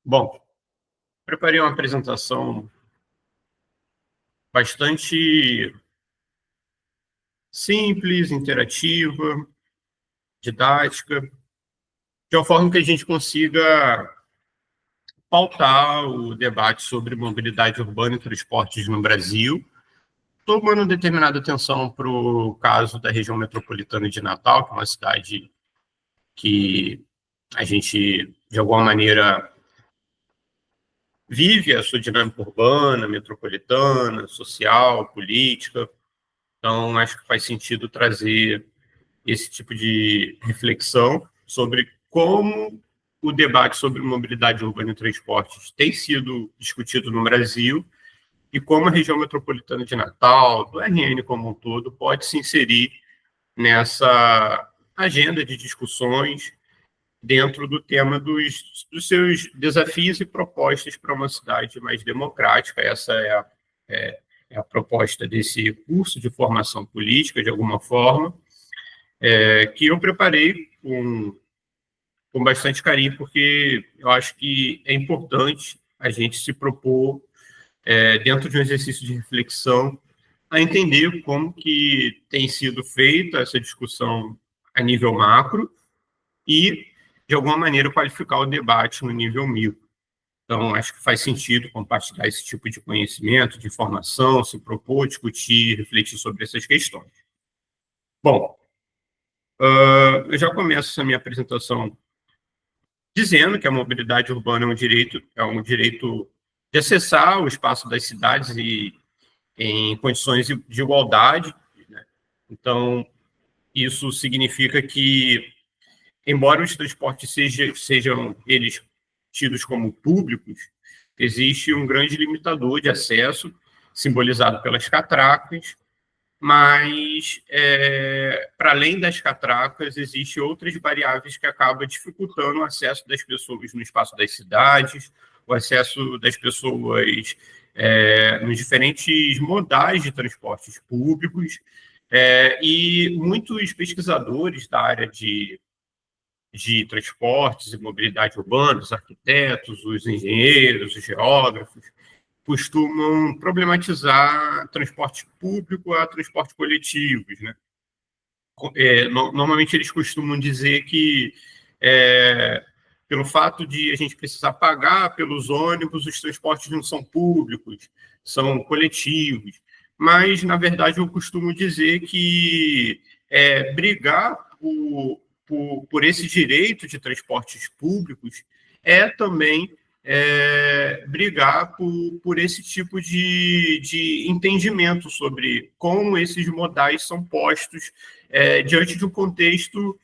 Bom, preparei uma apresentação bastante simples, interativa, didática, de uma forma que a gente consiga pautar o debate sobre mobilidade urbana e transportes no Brasil, tomando determinada atenção para o caso da região metropolitana de Natal, que é uma cidade que a gente, de alguma maneira, vive a sua dinâmica urbana, metropolitana, social, política. Então, acho que faz sentido trazer esse tipo de reflexão sobre como o debate sobre mobilidade urbana e transportes tem sido discutido no Brasil e como a região metropolitana de Natal, do RN como um todo, pode se inserir nessa agenda de discussões dentro do tema dos seus desafios e propostas para uma cidade mais democrática. Essa é a proposta desse curso de formação política, de alguma forma, que eu preparei com bastante carinho, porque eu acho que é importante a gente se propor, dentro de um exercício de reflexão, a entender como que tem sido feita essa discussão a nível macro e, de alguma maneira, qualificar o debate no nível micro. Então, acho que faz sentido compartilhar esse tipo de conhecimento, de informação, se propor, discutir, refletir sobre essas questões. Bom, eu já começo essa minha apresentação dizendo que a mobilidade urbana é um direito de acessar o espaço das cidades e em condições de igualdade, né? Então, isso significa que, embora os transportes sejam eles tidos como públicos, existe um grande limitador de acesso, simbolizado pelas catracas, mas, para além das catracas, existem outras variáveis que acabam dificultando o acesso das pessoas no espaço das cidades, o acesso das pessoas nos diferentes modais de transportes públicos, e muitos pesquisadores da área de transportes e mobilidade urbana, os arquitetos, os engenheiros, os geógrafos, costumam problematizar transporte público a transporte coletivos, né? Normalmente eles costumam dizer que, pelo fato de a gente precisar pagar pelos ônibus, os transportes não são públicos, são coletivos. Mas, na verdade, eu costumo dizer que brigar por esse direito de transportes públicos é também brigar por esse tipo de entendimento sobre como esses modais são postos diante de um contexto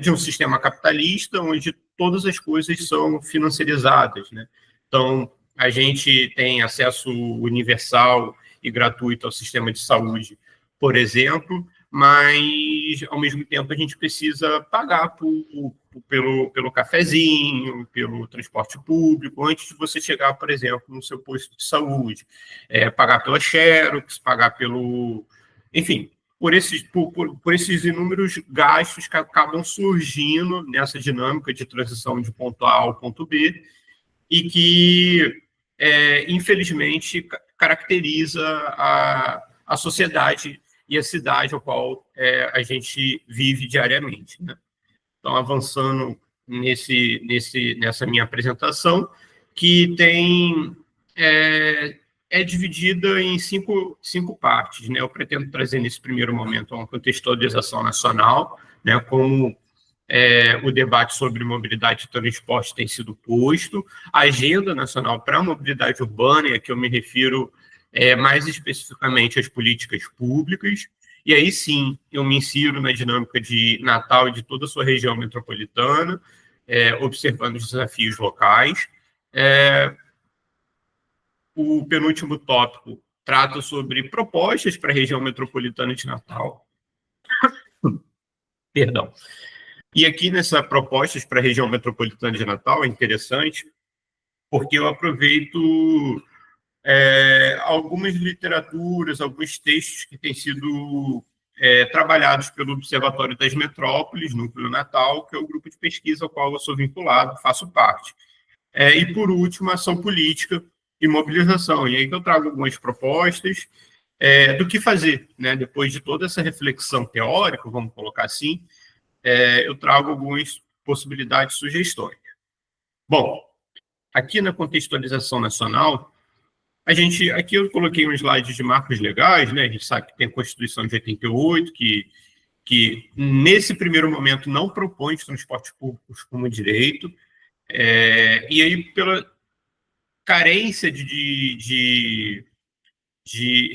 de um sistema capitalista, onde todas as coisas são financiarizadas, né? Então, a gente tem acesso universal e gratuito ao sistema de saúde, por exemplo, mas, ao mesmo tempo, a gente precisa pagar pelo cafezinho, pelo transporte público, antes de você chegar, por exemplo, no seu posto de saúde. Pagar pela Xerox, pagar pelo... Enfim, por esses inúmeros gastos que acabam surgindo nessa dinâmica de transição de ponto A ao ponto B e que, infelizmente, caracteriza a sociedade e a cidade ao qual a gente vive diariamente, né? Então, avançando nessa minha apresentação, que é dividida em cinco partes, né? Eu pretendo trazer, nesse primeiro momento, uma contextualização nacional, né? Como o debate sobre mobilidade e transporte tem sido posto, a agenda nacional para a mobilidade urbana, e aqui eu me refiro mais especificamente às políticas públicas, e aí sim eu me insiro na dinâmica de Natal e de toda a sua região metropolitana, observando os desafios locais. O penúltimo tópico trata sobre propostas para a região metropolitana de Natal. Perdão. E aqui nessa propostas para a região metropolitana de Natal é interessante, porque eu aproveito algumas literaturas, alguns textos que têm sido trabalhados pelo Observatório das Metrópoles, Núcleo Natal, que é o grupo de pesquisa ao qual eu sou vinculado, faço parte. E, por último, ação política e mobilização. E aí eu trago algumas propostas do que fazer, né? Depois de toda essa reflexão teórica, vamos colocar assim, eu trago algumas possibilidades, sugestões. Bom, aqui na contextualização nacional, aqui eu coloquei um slide de marcos legais, né? A gente sabe que tem a Constituição de 88, que nesse primeiro momento não propõe os transportes públicos como direito, e aí pela carência de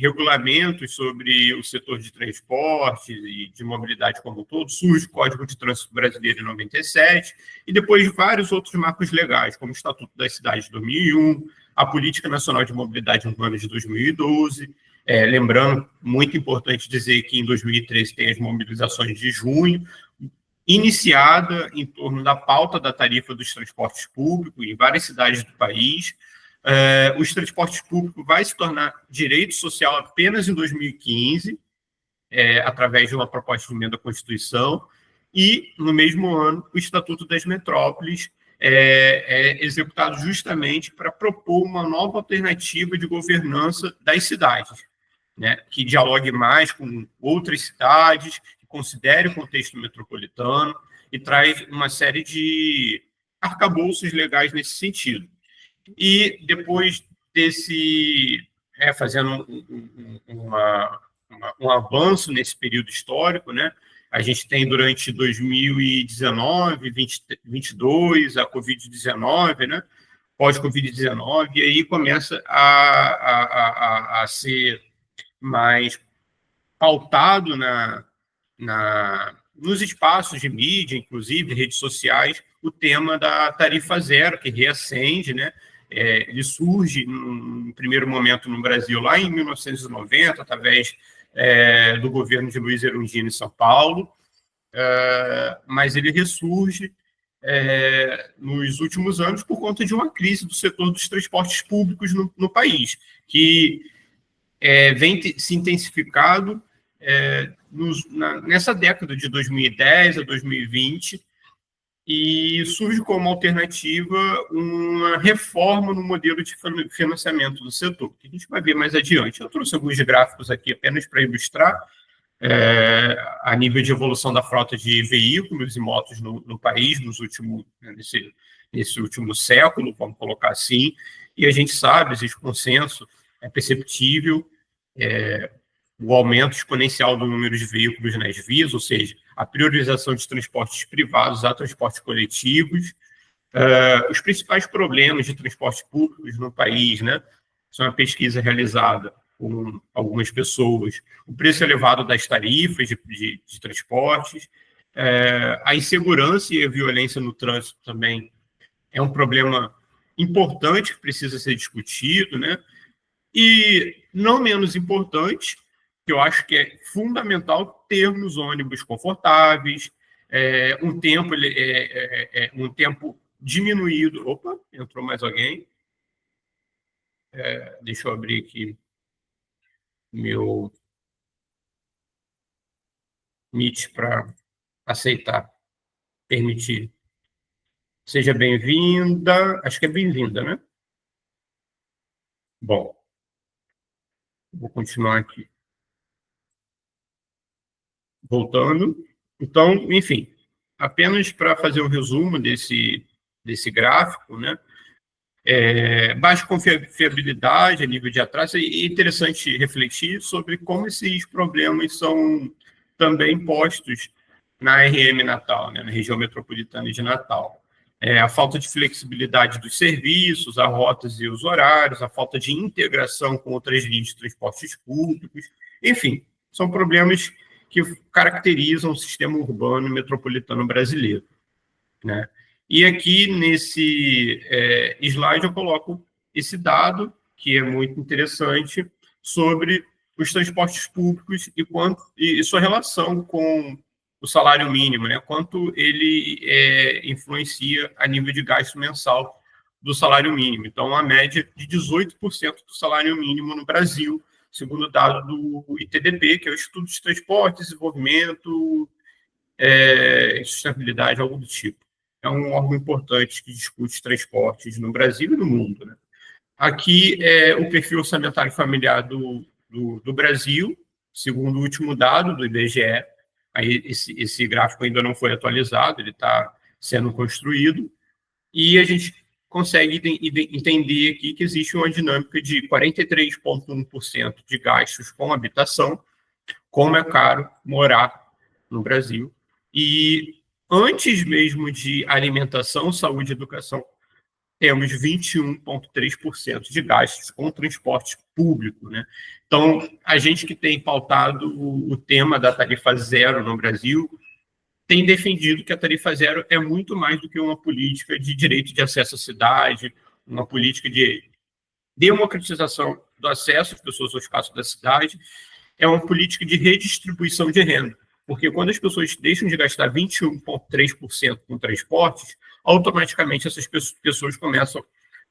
regulamentos sobre o setor de transporte e de mobilidade como um todo, surge o Código de Trânsito Brasileiro em 97, e depois vários outros marcos legais, como o Estatuto das Cidades de 2001, a Política Nacional de Mobilidade Urbana de 2012, lembrando, muito importante dizer que em 2013 tem as mobilizações de junho, iniciada em torno da pauta da tarifa dos transportes públicos em várias cidades do país. Os transportes públicos vai se tornar direito social apenas em 2015, através de uma proposta de emenda à Constituição, e, no mesmo ano, o Estatuto das Metrópoles é executado justamente para propor uma nova alternativa de governança das cidades, né, que dialogue mais com outras cidades, que considere o contexto metropolitano e traz uma série de arcabouços legais nesse sentido. E depois fazendo um avanço nesse período histórico, né, a gente tem durante 2019, 2022, a Covid-19, né, pós-Covid-19, e aí começa a ser mais pautado nos espaços de mídia, inclusive redes sociais, o tema da tarifa zero, que reacende, né? Ele surge, no primeiro momento, no Brasil, lá em 1990, através do governo de Luiz Erundina em São Paulo, mas ele ressurge nos últimos anos por conta de uma crise do setor dos transportes públicos no país, que vem se intensificado nessa década de 2010 a 2020, e surge como alternativa uma reforma no modelo de financiamento do setor, que a gente vai ver mais adiante. Eu trouxe alguns gráficos aqui apenas para ilustrar a nível de evolução da frota de veículos e motos no país nesse último século, vamos colocar assim, e a gente sabe, existe consenso, é perceptível o aumento exponencial do número de veículos nas vias, ou seja, a priorização de transportes privados a transportes coletivos. Os principais problemas de transportes públicos no país, né, são uma pesquisa realizada com algumas pessoas, o preço elevado das tarifas de transportes, a insegurança e a violência no trânsito também é um problema importante que precisa ser discutido, né? E, não menos importante, que eu acho que é fundamental termos ônibus confortáveis, um tempo diminuído. Opa, entrou mais alguém. Deixa eu abrir aqui meu Meet para aceitar, permitir. Seja bem-vinda. Acho que é bem-vinda, né? Bom, vou continuar aqui. Voltando. Então, enfim, apenas para fazer um resumo desse gráfico, né? Baixa confiabilidade a nível de atraso, e é interessante refletir sobre como esses problemas são também postos na RM Natal, né, na região metropolitana de Natal. A falta de flexibilidade dos serviços, as rotas e os horários, a falta de integração com outras linhas de transportes públicos, enfim, são problemas que caracterizam o sistema urbano metropolitano brasileiro, né? E aqui nesse slide eu coloco esse dado, que é muito interessante, sobre os transportes públicos e sua relação com o salário mínimo, né? Quanto ele influencia a nível de gasto mensal do salário mínimo. Então, uma média de 18% do salário mínimo no Brasil, segundo o dado do ITDP, que é o Instituto de Transporte, Desenvolvimento e Sustentabilidade, algo do tipo. é um órgão importante que discute transportes no Brasil e no mundo, né? Aqui é o perfil orçamentário familiar do Brasil, segundo o último dado do IBGE. Aí esse gráfico ainda não foi atualizado, ele está sendo construído, e a gente consegue entender aqui que existe uma dinâmica de 43,1% de gastos com habitação, como é caro morar no Brasil. E antes mesmo de alimentação, saúde e educação, temos 21,3% de gastos com transporte público, né? Então, a gente que tem pautado o tema da tarifa zero no Brasil tem defendido que a tarifa zero é muito mais do que uma política de direito de acesso à cidade, uma política de democratização do acesso às pessoas ao espaço da cidade, é uma política de redistribuição de renda. Porque quando as pessoas deixam de gastar 21,3% com transportes, automaticamente essas pessoas começam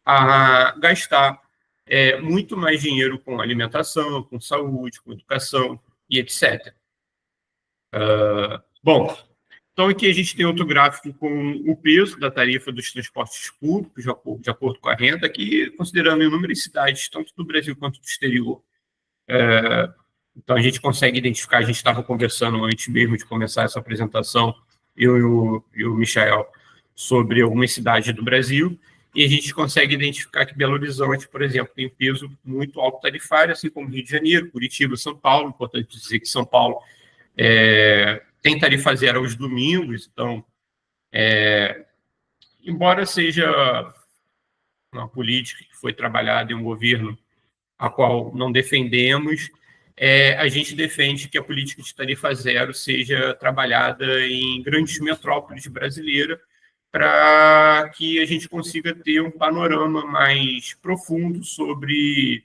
a gastar muito mais dinheiro com alimentação, com saúde, com educação e etc. Bom, então aqui a gente tem outro gráfico com o peso da tarifa dos transportes públicos, de acordo com a renda, aqui considerando inúmeras cidades, tanto do Brasil quanto do exterior. Então, a gente consegue identificar, a gente estava conversando antes mesmo de começar essa apresentação, eu e o Michael, sobre algumas cidades do Brasil, e a gente consegue identificar que Belo Horizonte, por exemplo, tem peso muito alto tarifário, assim como Rio de Janeiro, Curitiba, São Paulo. Importante dizer que São Paulo tem tarifa zero aos domingos, então, embora seja uma política que foi trabalhada em um governo a qual não defendemos, a gente defende que a política de tarifa zero seja trabalhada em grandes metrópoles brasileiras para que a gente consiga ter um panorama mais profundo sobre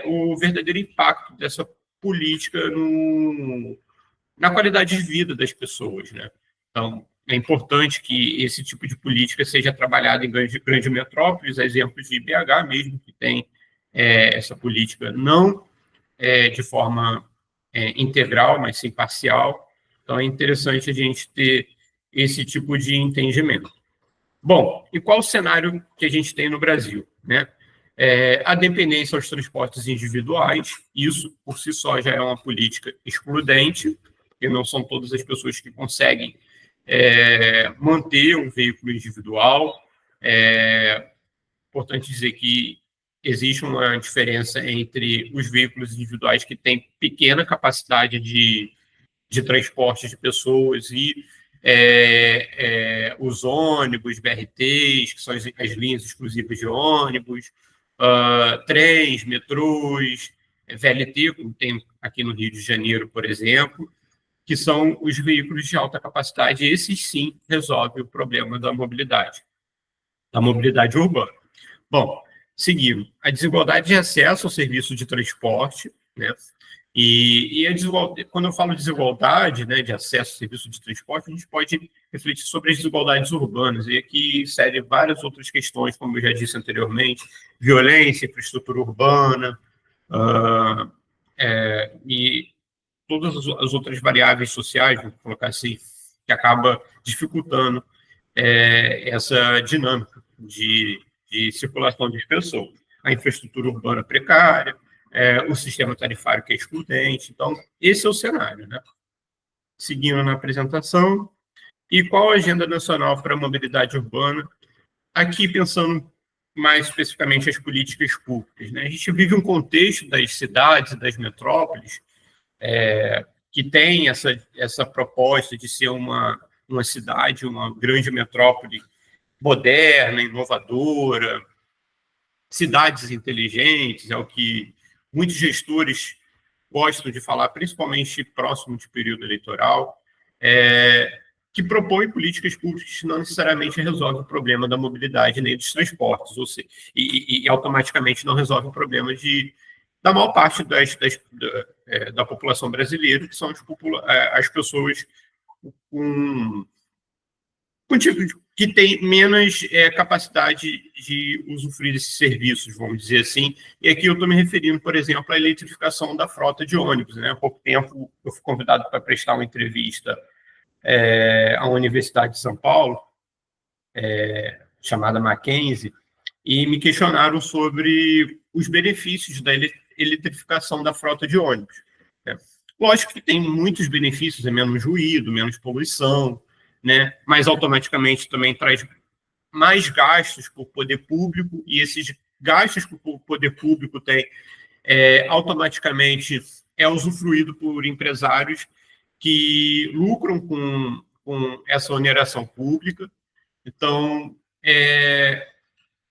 o verdadeiro impacto dessa política na qualidade de vida das pessoas, né? Então, é importante que esse tipo de política seja trabalhada em grandes metrópoles, exemplos de BH mesmo, que tem essa política não de forma integral, mas sim parcial. Então, é interessante a gente ter esse tipo de entendimento. Bom, e qual o cenário que a gente tem no Brasil, né? A dependência aos transportes individuais, isso por si só já é uma política excludente, porque não são todas as pessoas que conseguem manter um veículo individual. Importante dizer que existe uma diferença entre os veículos individuais que têm pequena capacidade de transporte de pessoas e os ônibus, BRTs, que são as linhas exclusivas de ônibus, trens, metrôs, VLT, como tem aqui no Rio de Janeiro, por exemplo, que são os veículos de alta capacidade. Esses, sim, resolvem o problema da mobilidade urbana. Bom, seguindo, a desigualdade de acesso ao serviço de transporte, né? E a desigualdade, quando eu falo desigualdade, né, de acesso ao serviço de transporte, a gente pode refletir sobre as desigualdades urbanas, e aqui serem várias outras questões, como eu já disse anteriormente, violência, infraestrutura urbana, e todas as outras variáveis sociais, vou colocar assim, que acaba dificultando essa dinâmica de circulação de pessoas. A infraestrutura urbana precária, o sistema tarifário que é excludente. Então, esse é o cenário, né? Seguindo na apresentação. E qual a agenda nacional para a mobilidade urbana? Aqui, pensando mais especificamente as políticas públicas, né? A gente vive um contexto das cidades, das metrópoles, que tem essa proposta de ser uma cidade, uma grande metrópole moderna, inovadora, cidades inteligentes, é o que muitos gestores gostam de falar, principalmente próximo de período eleitoral, que propõe políticas públicas que não necessariamente resolvem o problema da mobilidade nem dos transportes, ou seja, e automaticamente não resolve o problema da maior parte da população brasileira, que são as pessoas que têm menos capacidade de usufruir desses serviços, vamos dizer assim. E aqui eu estou me referindo, por exemplo, à eletrificação da frota de ônibus, né? Há pouco tempo eu fui convidado para prestar uma entrevista à Universidade de São Paulo, chamada Mackenzie, e me questionaram sobre os benefícios da eletrificação da frota de ônibus, né? Lógico que tem muitos benefícios, é menos ruído, menos poluição, né? Mas automaticamente também traz mais gastos por poder público, e esses gastos que o poder público tem automaticamente é usufruído por empresários que lucram com essa oneração pública. Então,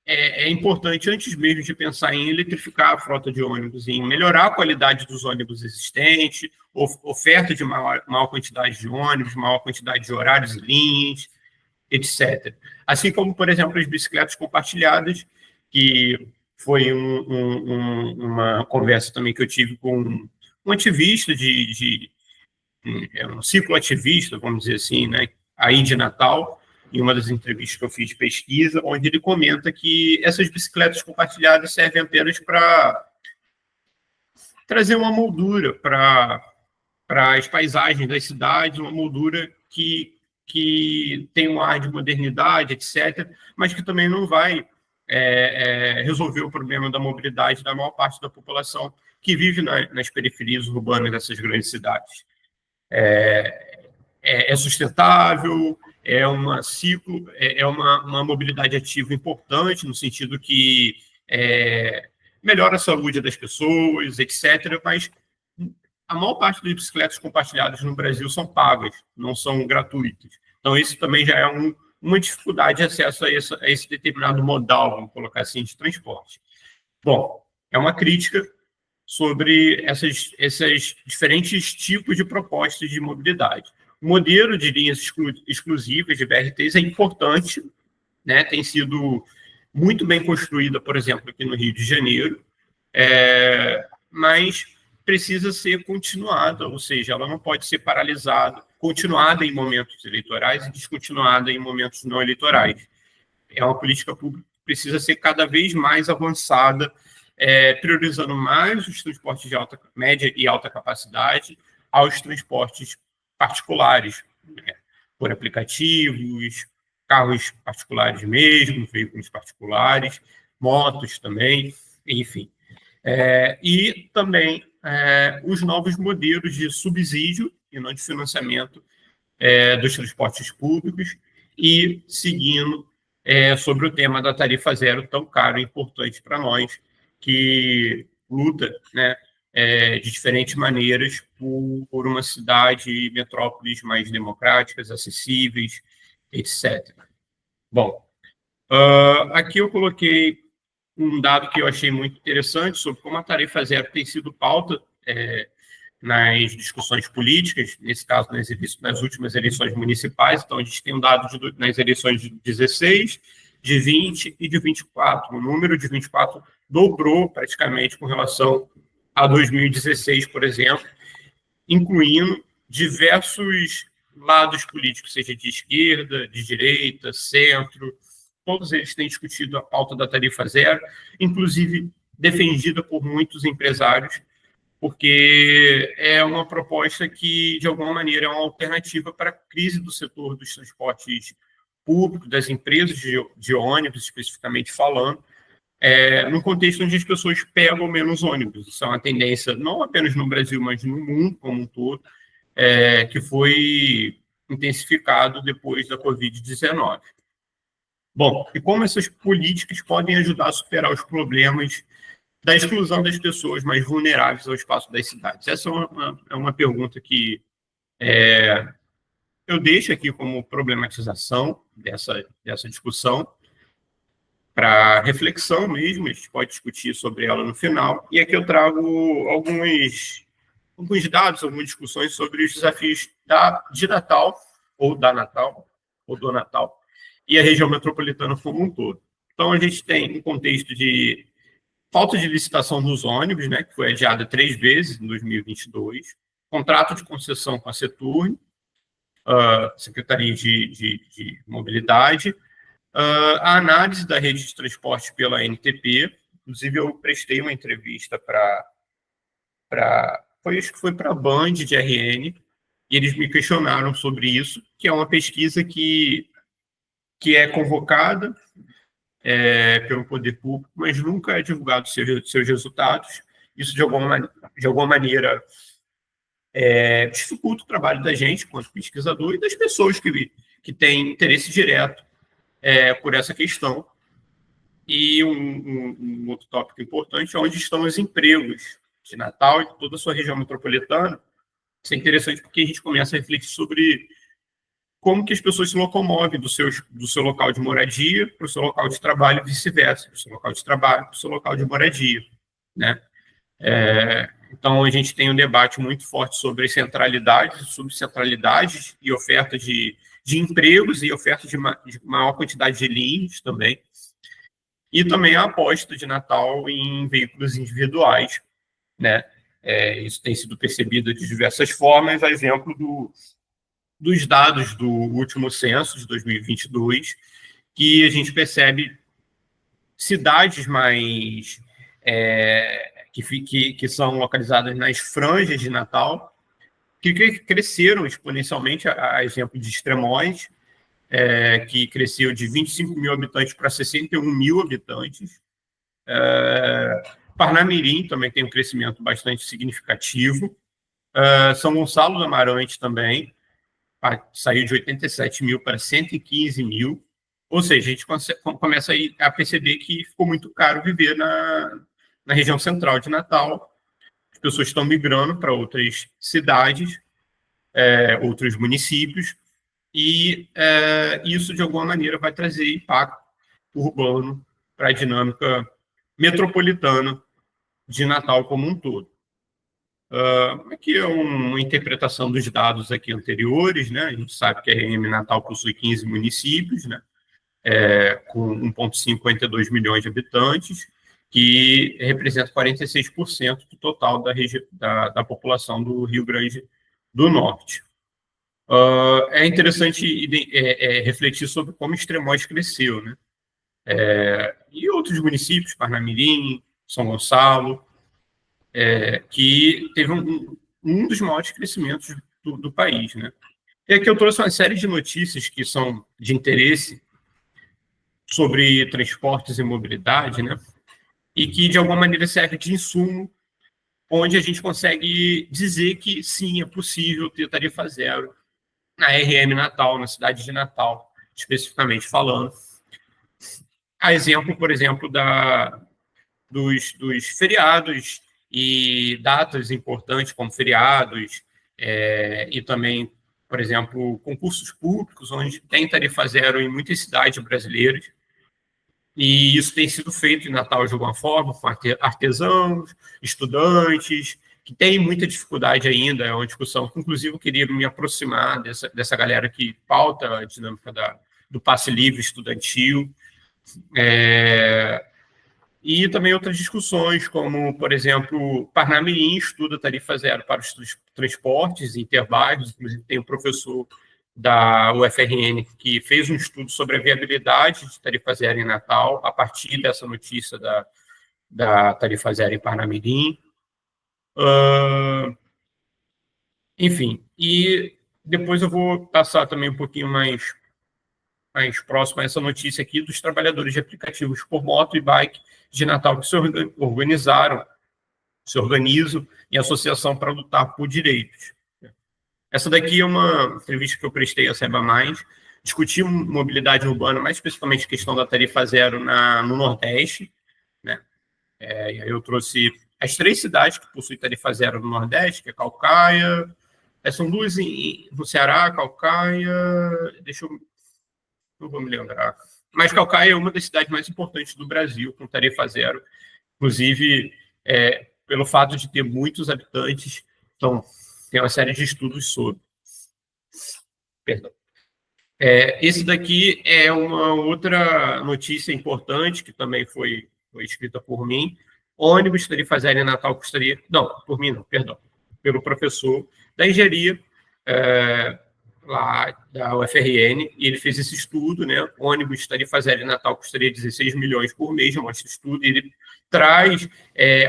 é importante, antes mesmo de pensar em eletrificar a frota de ônibus, em melhorar a qualidade dos ônibus existentes, oferta de maior quantidade de ônibus, maior quantidade de horários e linhas, etc. Assim como, por exemplo, as bicicletas compartilhadas, que foi uma conversa também que eu tive com um ativista um cicloativista, vamos dizer assim, né, aí de Natal, em uma das entrevistas que eu fiz de pesquisa, onde ele comenta que essas bicicletas compartilhadas servem apenas para trazer uma moldura para as paisagens das cidades, uma moldura que tem um ar de modernidade, etc., mas que também não vai resolver o problema da mobilidade da maior parte da população que vive nas periferias urbanas dessas grandes cidades. É sustentável, é uma mobilidade ativa importante, no sentido que melhora a saúde das pessoas, etc., mas a maior parte das bicicletas compartilhadas no Brasil são pagas, não são gratuitas. Então, isso também já é uma dificuldade de acesso a esse determinado modal, vamos colocar assim, de transporte. Bom, é uma crítica sobre esses diferentes tipos de propostas de mobilidade. O modelo de linhas exclusivas de BRTs é importante, né? Tem sido muito bem construída, por exemplo, aqui no Rio de Janeiro, mas precisa ser continuada, ou seja, ela não pode ser paralisada, continuada em momentos eleitorais e descontinuada em momentos não eleitorais. É uma política pública que precisa ser cada vez mais avançada, priorizando mais os transportes de média e alta capacidade aos transportes particulares, né, por aplicativos, carros particulares mesmo, veículos particulares, motos também, enfim. E também os novos modelos de subsídio e não de financiamento dos transportes públicos, e seguindo sobre o tema da tarifa zero, tão caro e importante para nós, que luta, né, de diferentes maneiras por uma cidade e metrópoles mais democráticas, acessíveis, etc. Bom, aqui eu coloquei um dado que eu achei muito interessante sobre como a tarifa zero tem sido pauta nas discussões políticas, nesse caso nas últimas eleições municipais. Então, a gente tem um dado nas eleições de 16, de 20 e de 24. O número de 24 dobrou praticamente com relação a 2016, por exemplo, incluindo diversos lados políticos, seja de esquerda, de direita, centro. Todos eles têm discutido a pauta da tarifa zero, inclusive defendida por muitos empresários, porque é uma proposta que, de alguma maneira, é uma alternativa para a crise do setor dos transportes públicos, das empresas de ônibus, especificamente falando, num contexto onde as pessoas pegam menos ônibus. Isso é uma tendência não apenas no Brasil, mas no mundo como um todo, que foi intensificado depois da Covid-19. Bom, e como essas políticas podem ajudar a superar os problemas da exclusão das pessoas mais vulneráveis ao espaço das cidades? Essa é uma pergunta que eu deixo aqui como problematização dessa discussão, para reflexão mesmo. A gente pode discutir sobre ela no final. E aqui eu trago alguns dados, algumas discussões sobre os desafios de Natal, ou da Natal, ou do Natal, e a região metropolitana como um todo. Então, a gente tem um contexto de falta de licitação dos ônibus, né, que foi adiada 3 vezes em 2022, contrato de concessão com a Seturn, Secretaria de Mobilidade, a análise da rede de transporte pela ANTP. Inclusive, eu prestei uma entrevista acho que foi para a Band de RN, e eles me questionaram sobre isso, que é uma pesquisa que que é convocada pelo poder público, mas nunca é divulgado seus resultados. Isso, de alguma maneira, dificulta o trabalho da gente, quanto pesquisador, e das pessoas que têm interesse direto por essa questão. E um outro tópico importante é onde estão os empregos de Natal e de toda a sua região metropolitana. Isso é interessante porque a gente começa a refletir sobre como que as pessoas se locomovem do seu local de moradia para o seu local de trabalho e vice-versa, do seu local de trabalho para o seu local de moradia, né? Então, a gente tem um debate muito forte sobre centralidades, subcentralidades e oferta de empregos e oferta de maior quantidade de linhas também. E também a aposta de Natal em veículos individuais, né? Isso tem sido percebido de diversas formas, a exemplo dos dados do último censo de 2022, que a gente percebe cidades mais que são localizadas nas franjas de Natal, que cresceram exponencialmente, a exemplo de Extremóis, que cresceu de 25 mil habitantes para 61 mil habitantes. Parnamirim também tem um crescimento bastante significativo. São Gonçalo do Amarante também saiu de 87 mil para 115 mil. Ou seja, a gente começa a perceber que ficou muito caro viver na região central de Natal. As pessoas estão migrando para outras cidades, outros municípios, e isso, de alguma maneira, vai trazer impacto urbano para a dinâmica metropolitana de Natal como um todo. Aqui é uma interpretação dos dados aqui anteriores, né? A gente sabe que a RM Natal possui 15 municípios, né? Com 1,52 milhões de habitantes, que representa 46% do total da população do Rio Grande do Norte. É interessante refletir sobre como Extremóis cresceu, né? E outros municípios, Parnamirim, São Gonçalo, que teve um dos maiores crescimentos do país, né? E aqui eu trouxe uma série de notícias que são de interesse sobre transportes e mobilidade, né? E que, de alguma maneira, serve de insumo, onde a gente consegue dizer que, sim, é possível ter tarifa zero na RM Natal, na cidade de Natal, especificamente falando. A exemplo, por exemplo, dos feriados e datas importantes, como feriados, e também, por exemplo, concursos públicos, onde tem tarifa zero em muitas cidades brasileiras. E isso tem sido feito em Natal de alguma forma, com artesãos, estudantes, que têm muita dificuldade ainda, é uma discussão que, inclusive, eu queria me aproximar dessa galera que pauta a dinâmica do passe livre estudantil. E também outras discussões, como, por exemplo, Parnamirim estuda tarifa zero para os transportes interbairros, inclusive tem um professor da UFRN que fez um estudo sobre a viabilidade de tarifa zero em Natal, a partir dessa notícia da tarifa zero em Parnamirim. Enfim, e depois eu vou passar também um pouquinho mais próximo a essa notícia aqui dos trabalhadores de aplicativos por moto e bike de Natal que se organizam em associação para lutar por direitos. Essa daqui é uma entrevista que eu prestei à Seba Mais, discutir mobilidade urbana, mais especificamente a questão da tarifa zero no Nordeste, né? E aí eu trouxe as 3 cidades que possuem tarifa zero no Nordeste, que é Caucaia, são 2 no Ceará, Caucaia, não vou me lembrar, mas Caucaia é uma das cidades mais importantes do Brasil, com tarifa zero, inclusive pelo fato de ter muitos habitantes, então tem uma série de estudos sobre. Perdão. Esse daqui é uma outra notícia importante, que também foi escrita por mim. Ônibus tarifa zero em Natal custaria... Não, por mim não, perdão. Pelo professor da engenharia, lá da UFRN, e ele fez esse estudo, né? Ônibus tarifa zero em Natal custaria 16 milhões por mês, mostra esse estudo, e ele traz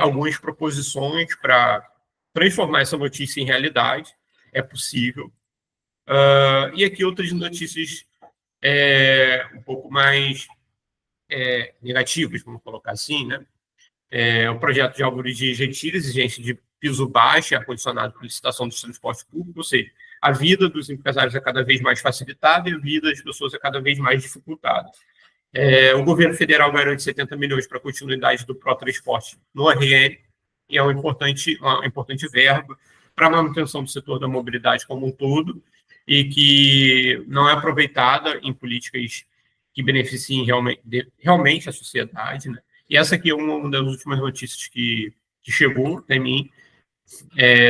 algumas proposições para transformar essa notícia em realidade. É possível. E aqui outras notícias um pouco mais negativas, vamos colocar assim, né? O projeto de árvore de gentilha, exigência de piso baixo, ar-condicionado por licitação dos transportes públicos, ou seja, a vida dos empresários é cada vez mais facilitada e a vida das pessoas é cada vez mais dificultada. O governo federal garante 70 milhões para a continuidade do pró-transporte no RN, e é uma importante verba para a manutenção do setor da mobilidade como um todo, e que não é aproveitada em políticas que beneficiem realmente a sociedade, né? E essa aqui é uma das últimas notícias que chegou até mim,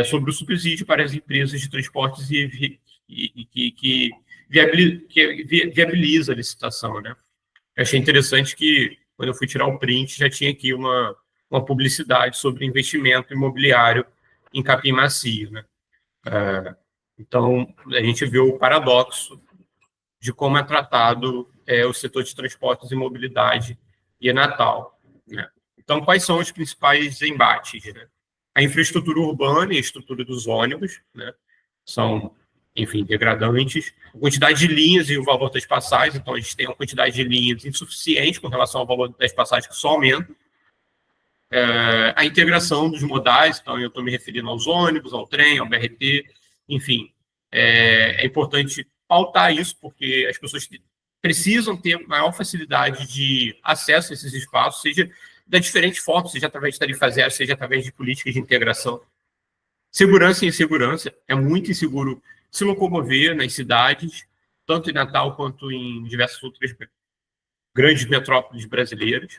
sobre o subsídio para as empresas de transportes que viabiliza a licitação, né? Eu achei interessante que, quando eu fui tirar o print, já tinha aqui uma publicidade sobre investimento imobiliário em capim macio, né? Então, a gente vê o paradoxo de como é tratado o setor de transportes e mobilidade e Natal, né? Então, quais são os principais embates, né? A infraestrutura urbana e a estrutura dos ônibus, né, são, enfim, degradantes. A quantidade de linhas e o valor das passagens, então a gente tem uma quantidade de linhas insuficiente com relação ao valor das passagens, que só aumenta. A integração dos modais, então eu estou me referindo aos ônibus, ao trem, ao BRT, enfim. É importante pautar isso, porque as pessoas precisam ter maior facilidade de acesso a esses espaços, seja de diferentes formas, seja através de tarifa zero, seja através de políticas de integração. Segurança e insegurança. É muito inseguro se locomover nas cidades, tanto em Natal quanto em diversas outras grandes metrópoles brasileiras,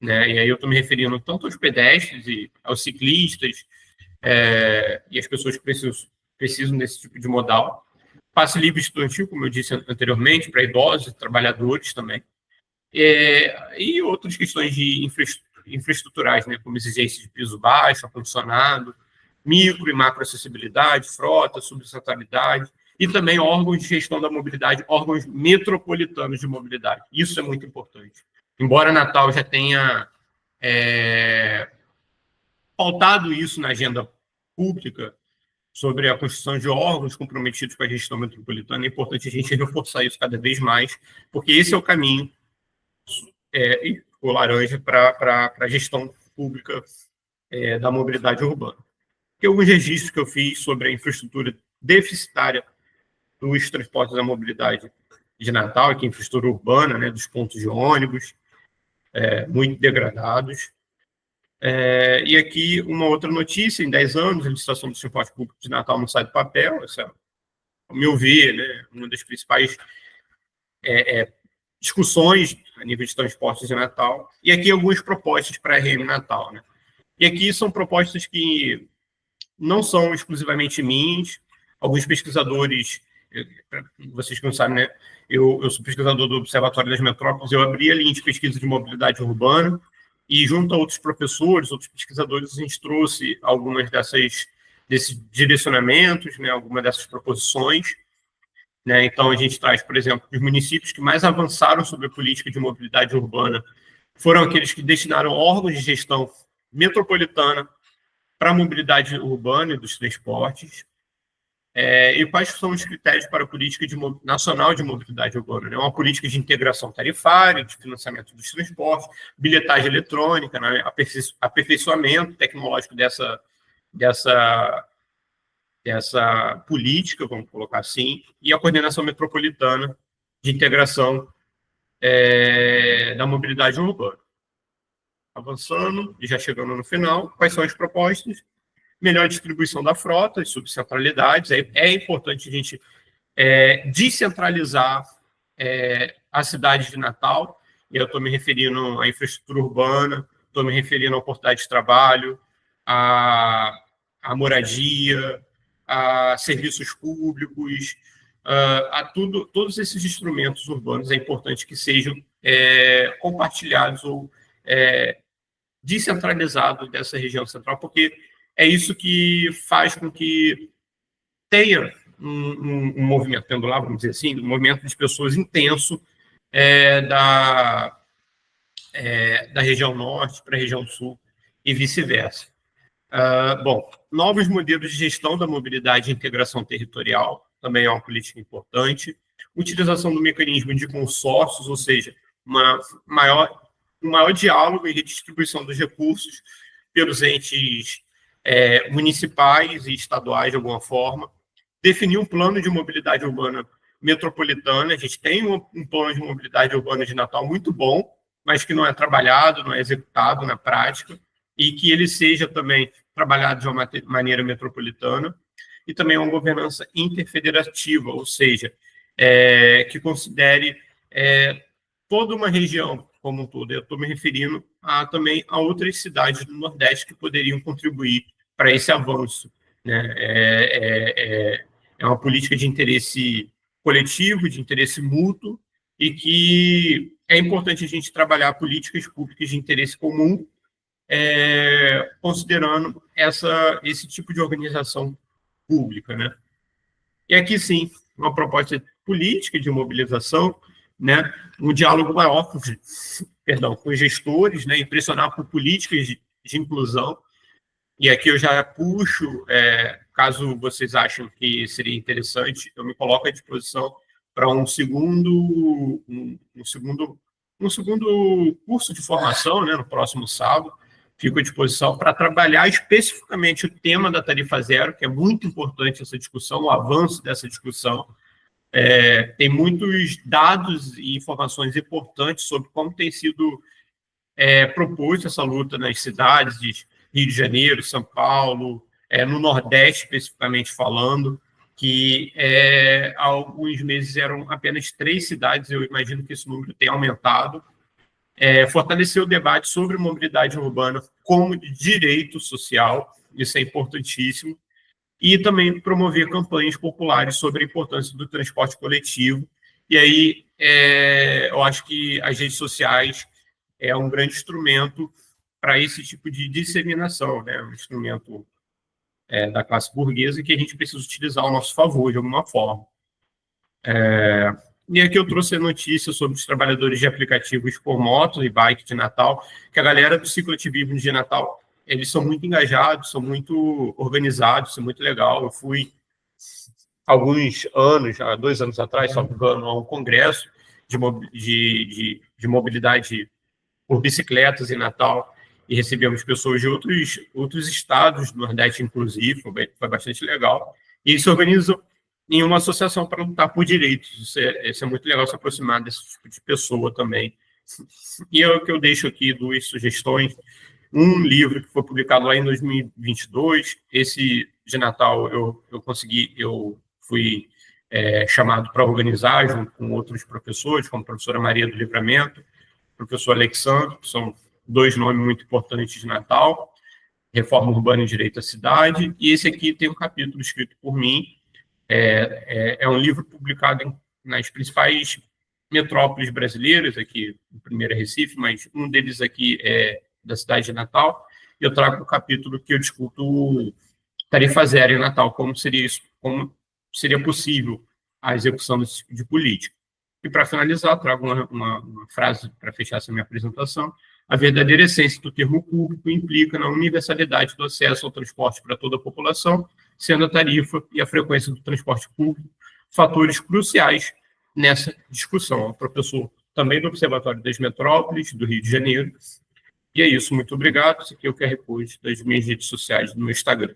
né? E aí eu estou me referindo tanto aos pedestres e aos ciclistas, e as pessoas que precisam desse tipo de modal. Passe livre estudantil, como eu disse anteriormente, para idosos e trabalhadores também. E outras questões de infraestruturais, né, como exigência de piso baixo, ar-condicionado, micro e macro acessibilidade, frota, subcentralidade, e também órgãos de gestão da mobilidade, órgãos metropolitanos de mobilidade. Isso é muito importante. Embora Natal já tenha pautado isso na agenda pública, sobre a construção de órgãos comprometidos com a gestão metropolitana, é importante a gente reforçar isso cada vez mais, porque esse é o caminho, o laranja, para a gestão pública da mobilidade urbana. Tem alguns registros que eu fiz sobre a infraestrutura deficitária dos transportes da mobilidade de Natal, que é a infraestrutura urbana, né, dos pontos de ônibus, muito degradados. E aqui uma outra notícia: em 10 anos, a licitação do transporte público de Natal não sai do papel. Essa, ao meu ver, né, uma das principais discussões a nível de transportes de Natal. E aqui algumas propostas para a RM Natal, né? E aqui são propostas que não são exclusivamente minhas. Alguns pesquisadores, vocês que não sabem, né, eu sou pesquisador do Observatório das Metrópoles, eu abri a linha de pesquisa de mobilidade urbana, e junto a outros professores, outros pesquisadores, a gente trouxe algumas desses direcionamentos, né, algumas dessas proposições, né? Então, a gente traz, por exemplo, os municípios que mais avançaram sobre a política de mobilidade urbana foram aqueles que destinaram órgãos de gestão metropolitana para a mobilidade urbana e dos transportes. E quais são os critérios para a política nacional de mobilidade urbana? Né? Uma política de integração tarifária, de financiamento dos transportes, bilhetagem eletrônica, né? Aperfeiçoamento tecnológico dessa política, vamos colocar assim, e a coordenação metropolitana de integração da mobilidade urbana. Avançando e já chegando no final, quais são as propostas? Melhor distribuição da frota, subcentralidades. É importante a gente descentralizar a cidade de Natal, e eu estou me referindo à infraestrutura urbana, estou me referindo à oportunidade de trabalho, à moradia, a serviços públicos, a todos esses instrumentos urbanos. É importante que sejam compartilhados ou descentralizados dessa região central, porque é isso que faz com que tenha um movimento pendular, vamos dizer assim, um movimento de pessoas intenso da região norte para a região sul e vice-versa. Bom, novos modelos de gestão da mobilidade e integração territorial também é uma política importante. utilização do mecanismo de consórcios, ou seja, um maior diálogo e redistribuição dos recursos pelos entes municipais e estaduais, de alguma forma. Definir um plano de mobilidade urbana metropolitana. A gente tem um plano de mobilidade urbana de Natal muito bom, mas que não é trabalhado, não é executado na prática, e que ele seja também trabalhado de uma maneira metropolitana. E também uma governança interfederativa, ou seja, que considere toda uma região como um todo. Eu estou me referindo também a outras cidades do Nordeste que poderiam contribuir para esse avanço, né? É uma política de interesse coletivo, de interesse mútuo, e que é importante a gente trabalhar políticas públicas de interesse comum, considerando esse tipo de organização pública, né? E aqui, sim, uma proposta política de mobilização, né? Um diálogo maior com os gestores, né? Impressionar por políticas de inclusão. E aqui eu já puxo, caso vocês achem que seria interessante, eu me coloco à disposição para um segundo curso de formação, né, no próximo sábado. Fico à disposição para trabalhar especificamente o tema da tarifa zero, que é muito importante essa discussão, o avanço dessa discussão. Tem muitos dados e informações importantes sobre como tem sido proposto essa luta nas cidades de Rio de Janeiro, São Paulo, no Nordeste, especificamente falando, que há alguns meses eram apenas 3 cidades, eu imagino que esse número tenha aumentado. Fortalecer o debate sobre mobilidade urbana como direito social, isso é importantíssimo, e também promover campanhas populares sobre a importância do transporte coletivo. E aí, eu acho que as redes sociais é um grande instrumento para esse tipo de disseminação, né? Um instrumento da classe burguesa que a gente precisa utilizar ao nosso favor, de alguma forma. E aqui eu trouxe a notícia sobre os trabalhadores de aplicativos por moto e bike de Natal, que a galera do cicloativismo de Natal, eles são muito engajados, são muito organizados, isso é muito legal. Eu fui, alguns anos, há 2 anos atrás, só me engano, a um congresso de mobilidade por bicicletas em Natal, e recebemos pessoas de outros estados do Nordeste, inclusive, foi bastante legal. E eles se organizam em uma associação para lutar por direitos. Isso é muito legal, se aproximar desse tipo de pessoa também. E o que eu deixo aqui 2 sugestões. Um livro que foi publicado lá em 2022, esse de Natal eu fui chamado para organizar, junto com outros professores, como a professora Maria do Livramento, professor Alexandre, que são 2 nomes muito importantes de Natal, Reforma Urbana e Direito à Cidade, e esse aqui tem um capítulo escrito por mim. É um livro publicado nas principais metrópoles brasileiras, aqui no primeiro é Recife, mas um deles aqui é da cidade de Natal. Eu trago um capítulo que eu discuto tarifa zero em Natal, como seria possível a execução desse tipo de política. E, para finalizar, trago uma frase para fechar essa minha apresentação. A verdadeira essência do termo público implica na universalidade do acesso ao transporte para toda a população, sendo a tarifa e a frequência do transporte público fatores cruciais nessa discussão. Professor também do Observatório das Metrópoles, do Rio de Janeiro. E é isso, muito obrigado. Esse aqui é o QR Code das minhas redes sociais no meu Instagram.